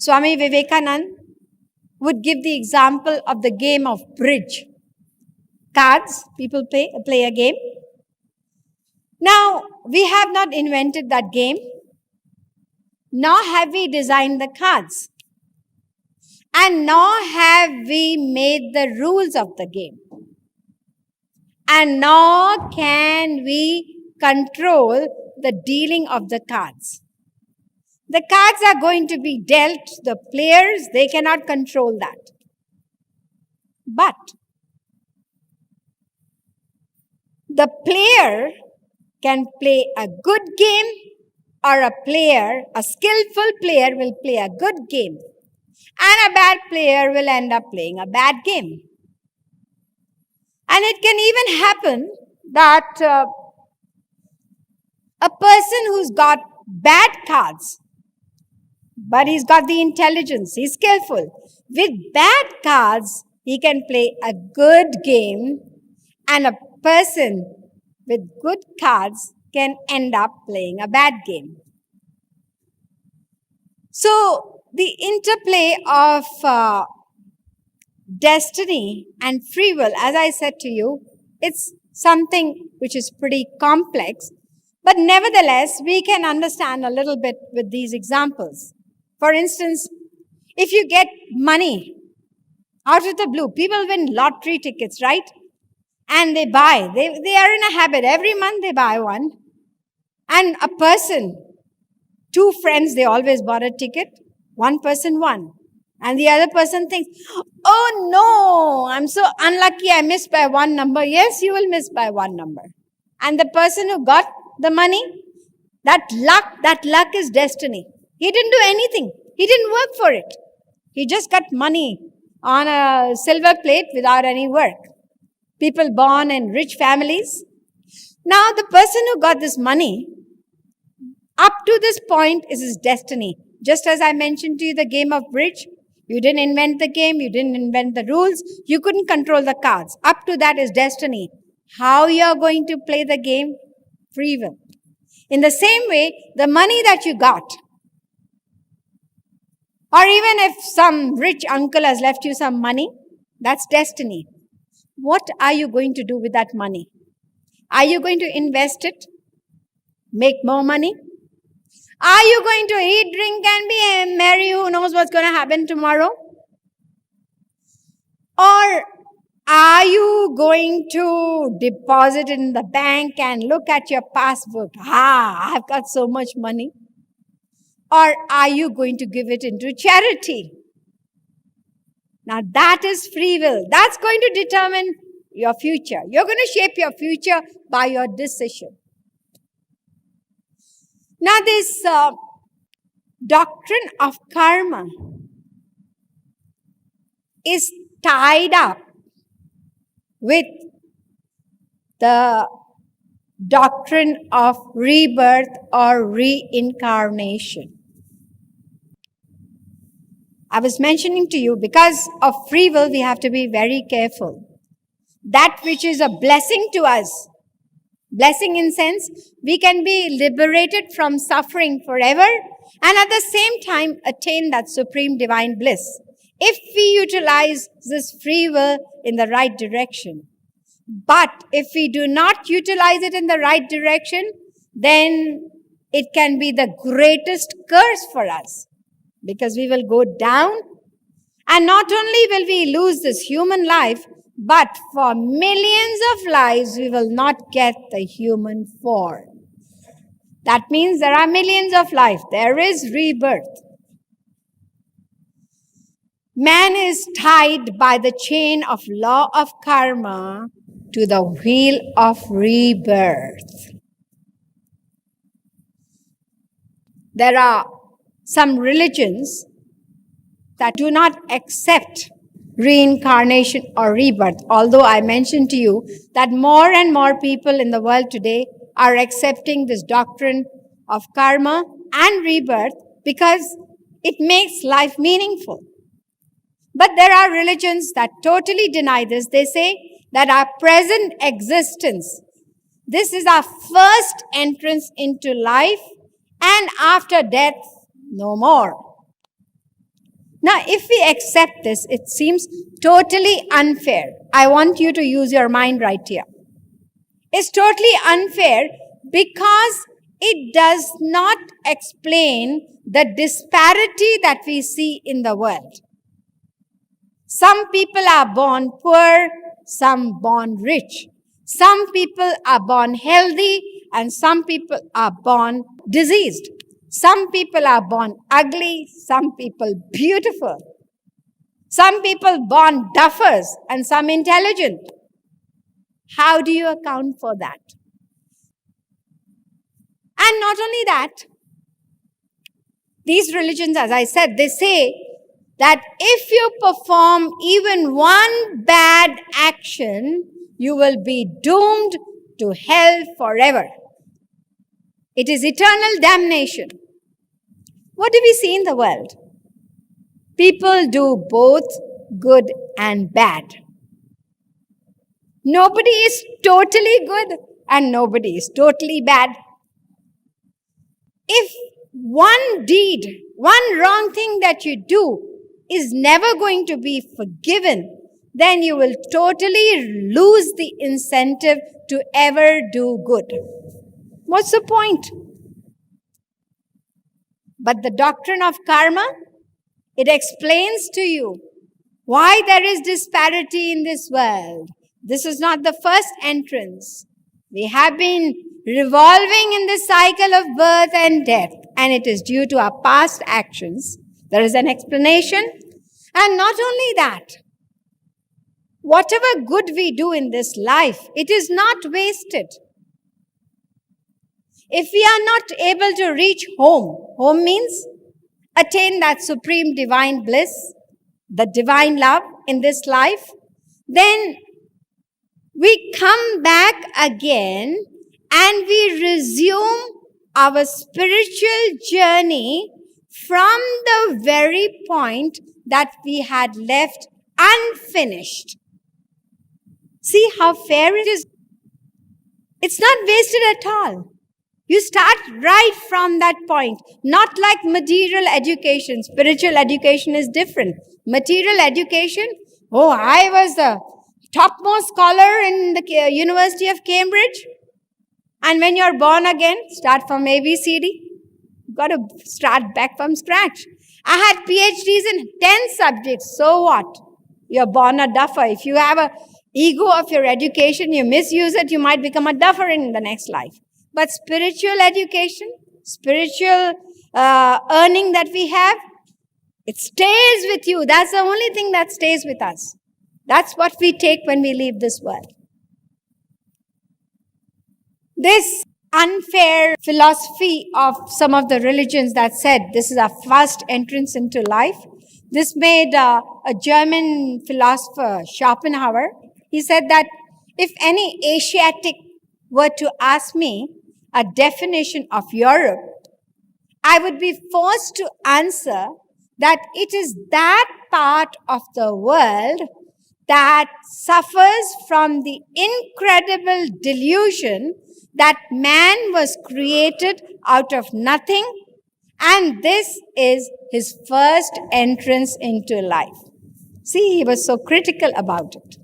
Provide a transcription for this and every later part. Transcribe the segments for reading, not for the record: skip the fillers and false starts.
Swami Vivekananda would give the example of the game of bridge. Cards, people play a game. Now, we have not invented that game, nor have we designed the cards, and nor have we made the rules of the game, and nor can we control the dealing of the cards. The cards are going to be dealt, the players, they cannot control that. But the player can play a good game, or a skillful player will play a good game, and a bad player will end up playing a bad game. And it can even happen that a person who's got bad cards, but he's got the intelligence, he's skillful. With bad cards, he can play a good game, and a person with good cards can end up playing a bad game. So, the interplay of destiny and free will, as I said to you, it's something which is pretty complex, but nevertheless, we can understand a little bit with these examples. For instance, if you get money out of the blue, people win lottery tickets, right? And they buy. They are in a habit. Every month they buy one. And a person, two friends, they always bought a ticket. One person won. And the other person thinks, oh no, I'm so unlucky, I missed by one number. Yes, you will miss by one number. And the person who got the money, that luck is destiny. He didn't do anything. He didn't work for it. He just got money on a silver plate without any work. People born in rich families. Now, the person who got this money, up to this point is his destiny. Just as I mentioned to you, the game of bridge, you didn't invent the game, you didn't invent the rules, you couldn't control the cards. Up to that is destiny. How you are going to play the game? Free will. In the same way, the money that you got, or even if some rich uncle has left you some money, that's destiny. What are you going to do with that money? Are you going to invest it? Make more money? Are you going to eat, drink, and be merry? Who knows what's going to happen tomorrow? Or are you going to deposit it in the bank and look at your passbook? I've got so much money. Or are you going to give it into charity? Now that is free will. That's going to determine your future. You're going to shape your future by your decision. Now this doctrine of karma is tied up with the doctrine of rebirth or reincarnation. I was mentioning to you, because of free will, we have to be very careful. That which is a blessing to us, blessing in sense, we can be liberated from suffering forever and at the same time attain that supreme divine bliss, if we utilize this free will in the right direction. But if we do not utilize it in the right direction, then it can be the greatest curse for us, because we will go down, and not only will we lose this human life, but for millions of lives we will not get the human form. That means there are millions of lives. There is rebirth. Man is tied by the chain of law of karma to the wheel of rebirth. There are some religions that do not accept reincarnation or rebirth, although I mentioned to you that more and more people in the world today are accepting this doctrine of karma and rebirth because it makes life meaningful. But there are religions that totally deny this. They say that our present existence, this is our first entrance into life, and after death, no more. Now, if we accept this, it seems totally unfair. I want you to use your mind right here. It's totally unfair because it does not explain the disparity that we see in the world. Some people are born poor, some born rich. Some people are born healthy and some people are born diseased. Some people are born ugly, some people beautiful. Some people born duffers and some intelligent. How do you account for that? And not only that, these religions, as I said, they say that if you perform even one bad action, you will be doomed to hell forever. It is eternal damnation. What do we see in the world? People do both good and bad. Nobody is totally good and nobody is totally bad. If one deed, one wrong thing that you do is never going to be forgiven, then you will totally lose the incentive to ever do good. What's the point? But the doctrine of karma, it explains to you why there is disparity in this world. This is not the first entrance. We have been revolving in this cycle of birth and death, and it is due to our past actions. There is an explanation. And not only that, whatever good we do in this life, it is not wasted. If we are not able to reach home means attain that supreme divine bliss, the divine love in this life, then we come back again and we resume our spiritual journey from the very point that we had left unfinished. See how fair it is? It's not wasted at all. You start right from that point, not like material education. Spiritual education is different. Material education, I was the topmost scholar in the University of Cambridge. And when you're born again, start from ABCD. You've got to start back from scratch. I had PhDs in 10 subjects. So what? You're born a duffer. If you have an ego of your education, you misuse it, you might become a duffer in the next life. But spiritual education, spiritual earning that we have, it stays with you. That's the only thing that stays with us. That's what we take when we leave this world. This unfair philosophy of some of the religions that said this is our first entrance into life, this made a German philosopher, Schopenhauer, he said that if any Asiatic were to ask me a definition of Europe, I would be forced to answer that it is that part of the world that suffers from the incredible delusion that man was created out of nothing, and this is his first entrance into life. See, he was so critical about it.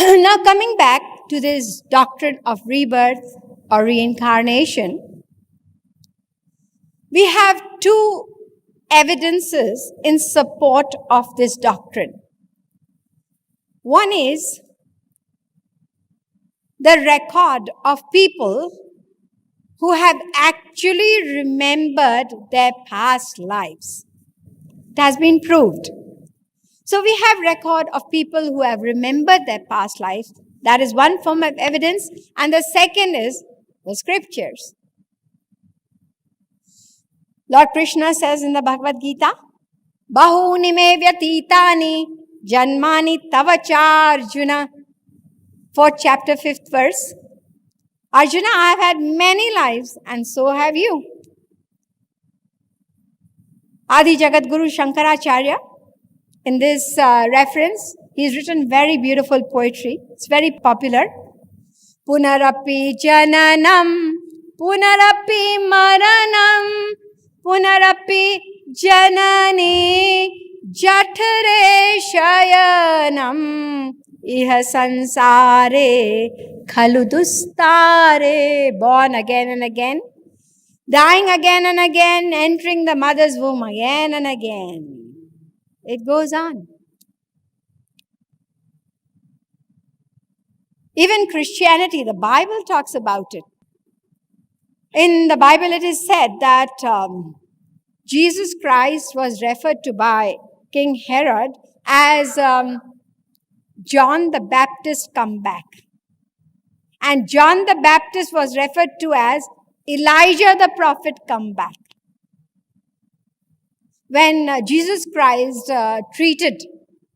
Now, coming back to this doctrine of rebirth or reincarnation, we have two evidences in support of this doctrine. One is the record of people who have actually remembered their past lives. It has been proved. So we have record of people who have remembered their past lives. That is one form of evidence. And the second is the scriptures. Lord Krishna says in the Bhagavad Gita, Bahuni me vyatitani janmani tavacha Arjuna. 4th chapter, 5th verse. Arjuna, I have had many lives and so have you. Adi Jagadguru Shankaracharya, in this reference, he's written very beautiful poetry. It's very popular. Punarapi jananam, punarapi maranam, Punarapi janani jathare shayanam iha sansare khalu dustare. Born again and again, dying again and again, entering the mother's womb again and again. It goes on. Even Christianity, the Bible talks about it. In the Bible, it is said that Jesus Christ was referred to by King Herod as John the Baptist come back. And John the Baptist was referred to as Elijah the prophet come back. When Jesus Christ treated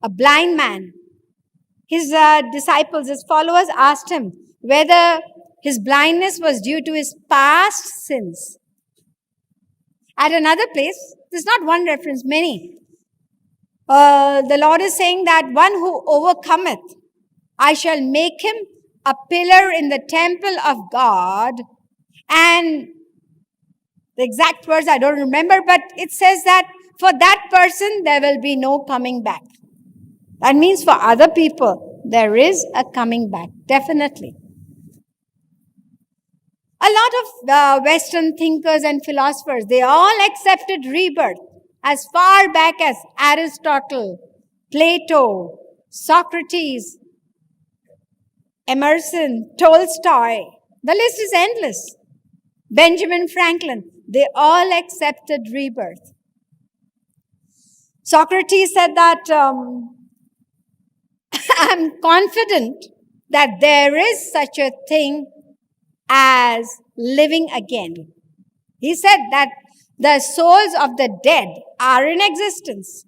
a blind man, his disciples, his followers asked him whether his blindness was due to his past sins. At another place, there's not one reference, many. The Lord is saying that one who overcometh, I shall make him a pillar in the temple of God. And the exact words I don't remember, but it says that for that person, there will be no coming back. That means for other people, there is a coming back, definitely. A lot of Western thinkers and philosophers, they all accepted rebirth as far back as Aristotle, Plato, Socrates, Emerson, Tolstoy. The list is endless. Benjamin Franklin, they all accepted rebirth. Socrates said that I'm confident that there is such a thing as living again. He said that the souls of the dead are in existence.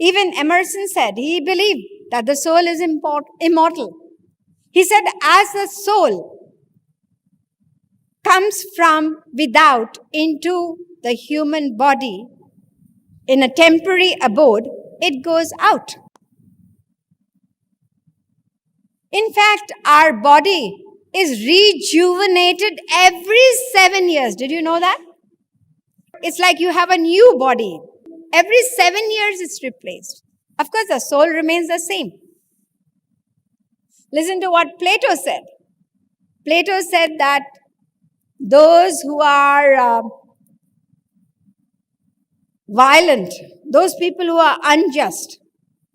Even Emerson said he believed that the soul is immortal. He said as the soul comes from without into the human body in a temporary abode, it goes out. In fact, our body is rejuvenated every 7 years. Did you know that? It's like you have a new body. Every 7 years it's replaced. Of course, the soul remains the same. Listen to what Plato said. Plato said that those who are violent, those people who are unjust,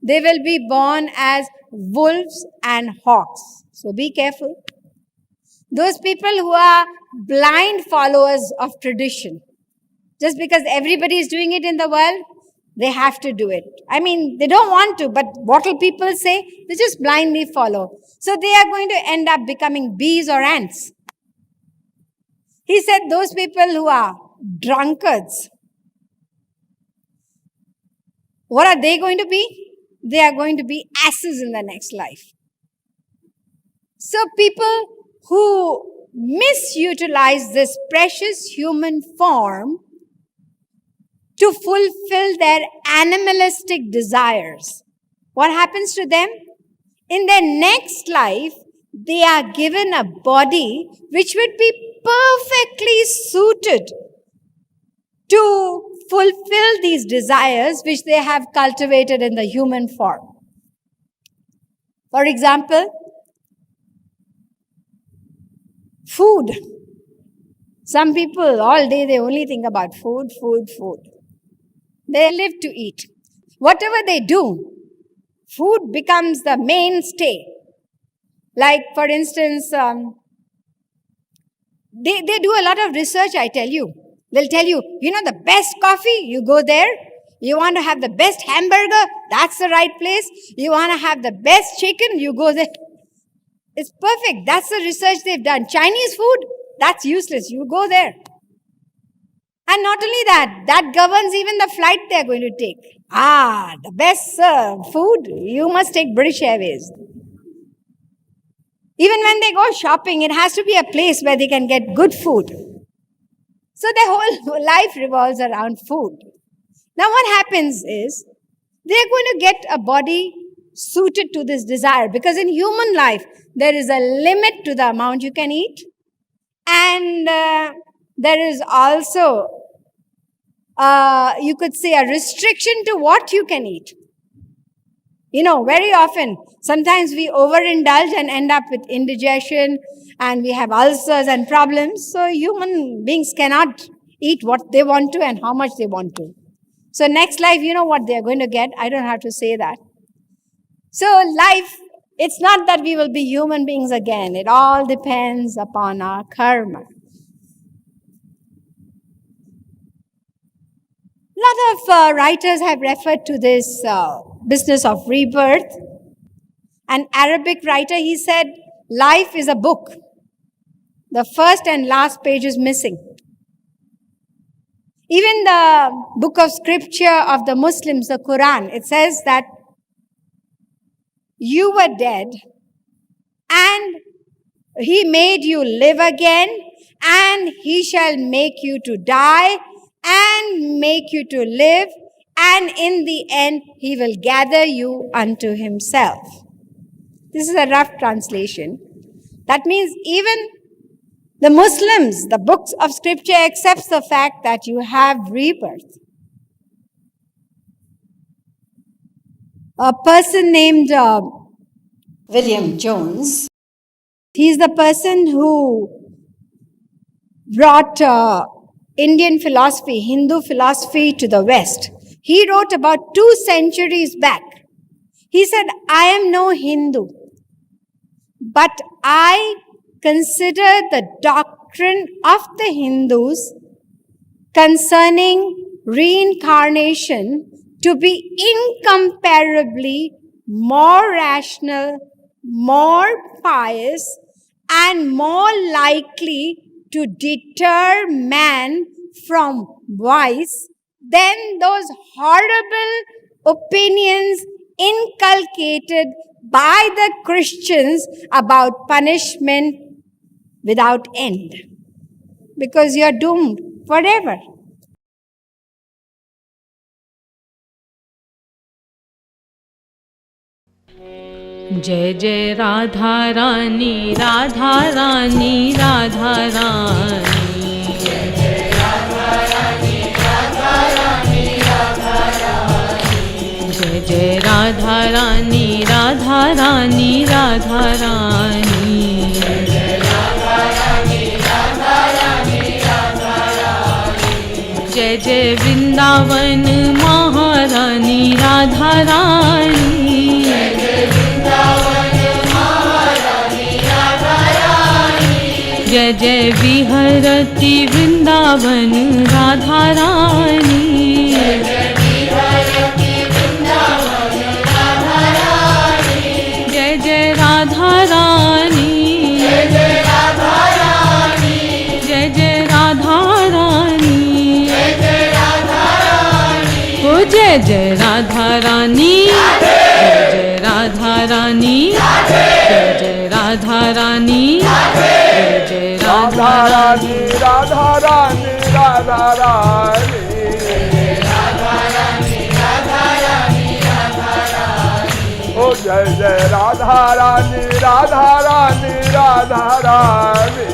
they will be born as wolves and hawks. So be careful. Those people who are blind followers of tradition, just because everybody is doing it in the world, they have to do it. I mean, they don't want to, but what will people say? They just blindly follow. So they are going to end up becoming bees or ants. He said those people who are drunkards, what are they going to be? They are going to be asses in the next life. So people who misutilize this precious human form to fulfill their animalistic desires, what happens to them? In their next life, they are given a body which would be perfectly suited to fulfill these desires which they have cultivated in the human form. For example, food. Some people all day they only think about food, food, food. They live to eat. Whatever they do, food becomes the mainstay. Like for instance, they do a lot of research, I tell you. They'll tell you, you know, the best coffee, you go there. You want to have the best hamburger, that's the right place. You want to have the best chicken, you go there. It's perfect. That's the research they've done. Chinese food, that's useless. You go there. And not only that, that governs even the flight they're going to take. The best food, you must take British Airways. Even when they go shopping, it has to be a place where they can get good food. So their whole life revolves around food. Now what happens is, they're going to get a body suited to this desire. Because in human life, there is a limit to the amount you can eat. And there is also, you could say, a restriction to what you can eat. Very often, sometimes we overindulge and end up with indigestion, and we have ulcers and problems. So human beings cannot eat what they want to and how much they want to. So next life, you know what they're going to get. I don't have to say that. So life, it's not that we will be human beings again. It all depends upon our karma. A lot of writers have referred to this business of rebirth. An Arabic writer, he said, life is a book. The first and last page is missing. Even the book of scripture of the Muslims, the Quran, it says that you were dead and he made you live again, and he shall make you to die and make you to live, and in the end he will gather you unto himself. This is a rough translation. That means even the Muslims, the books of scripture, accepts the fact that you have rebirth. A person named William Jones, he's the person who brought Indian philosophy, Hindu philosophy to the West. He wrote about 2 centuries back. He said, I am no Hindu, but I consider the doctrine of the Hindus concerning reincarnation to be incomparably more rational, more pious, and more likely to deter man from vice than those horrible opinions inculcated by the Christians about punishment without end. Because you are doomed forever. जय जय राधा रानी राधा रानी राधा रानी जय जय राधा रानी राधा रानी राधा रानी जय जय राधा रानी राधा रानी राधा रानी जय जय राधा रानी राधा रानी राधा रानी जय जय वृंदावन महारानी राधा रानी जय जय विहरती वृंदावन राधा रानी जय जय विहरती वृंदावन राधा रानी जय जय राधा रानी जय जय राधा रानी जय जय राधा रानी जय जय राधा रानी ओ जय जय राधा रानी जय जय राधा रानी जय जय राधा रानी जय जय राधा रानी राधा रानी राधा रानी राधा रानी राधा रानी राधा रानी ओ जय जय राधा रानी राधा रानी राधा रानी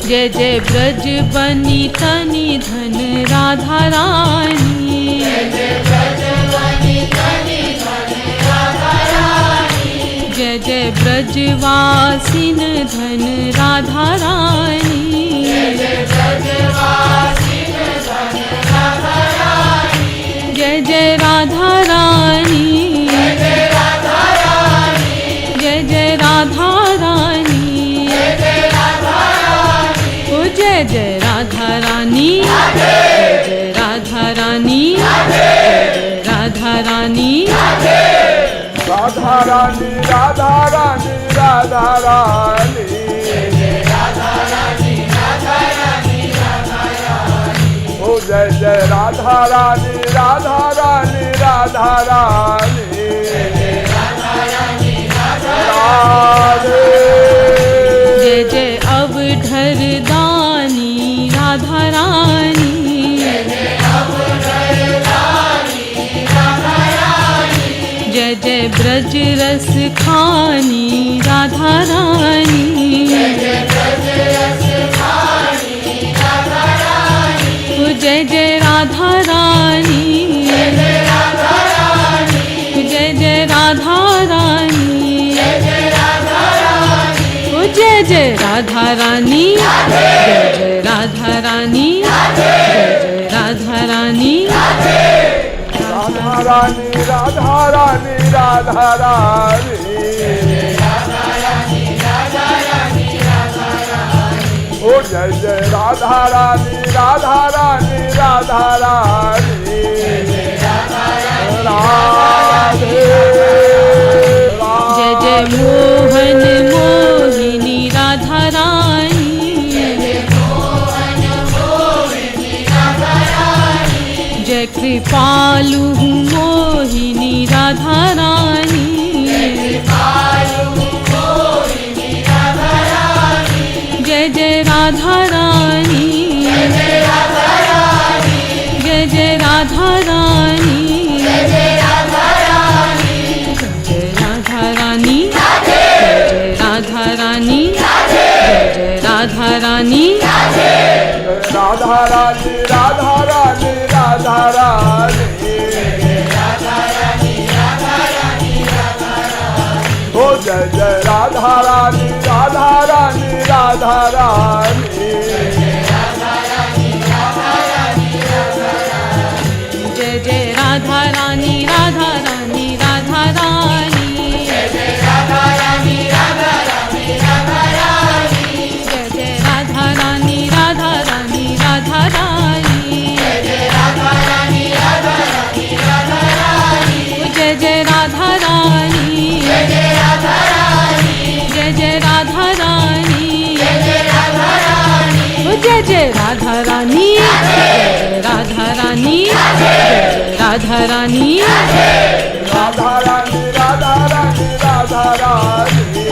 जय जय ब्रज बनी तनि धन राधा रानी जय जय ब्रज बनी तनि धन राधा रानी जय जय ब्रजवासिन धन राधा रानी जय जय ब्रजवासिन धन राधा रानी जय जय राधा रानी जय जय राधा रानी जय जय राधा रानी जय जय राधा रानी ओ जय जय राधा रानी जय जय राधा रानी जय जय राधा रानी राधा रानी राधा रानी राधा रानी राधा रानी राधा रानी राधा रानी ओ जय जय राधा रानी राधा रानी राधा रानी राधा रानी राधा रानी जय जय अवधर दानी राधा रानी जय जय अवधर दानी राधा रानी जय जय ब्रज रस खानी राधा राधा रानी, ओ जय जय राधा रानी, जय जय राधा रानी, ओ जय जय राधा रानी, जय जय राधा रानी, जय जय राधा रानी, राधा रानी राधा रानी राधा रानी, ओ जय जय राधा रानी राधा रानी राधा रानी, राधे जय जय मोहन मोहिनी राधा रानी, जय कृपालु मोहिनी राधा रानी, जय जय राधा रानी, जय जय राधा रानी, जय जय राधा रानी, जय जय राधा रानी, जय जय राधा रानी, राधा रानी राधा रानी राधा रानी, ओ जय जय राधा रानी राधा रानी राधा रानी, जय जय राधा रानी राधा रानी राधा रानी, जय जय राधा रानी राधा रानी राधा रानी, जय जय राधा रानी राधा रानी राधा रानी, जय जय राधा रानी राधा रानी राधा रानी, जय जय राधा रानी, जय जय राधा रानी, जय जय राधा रानी, जय जय राधा रानी, जय जय राधा रानी, जय जय राधा रानी, जय जय राधा रानी, राधा रानी राधा रानी राधा रानी,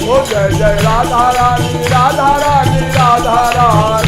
ओ जय जय राधा रानी राधा रानी राधा रानी।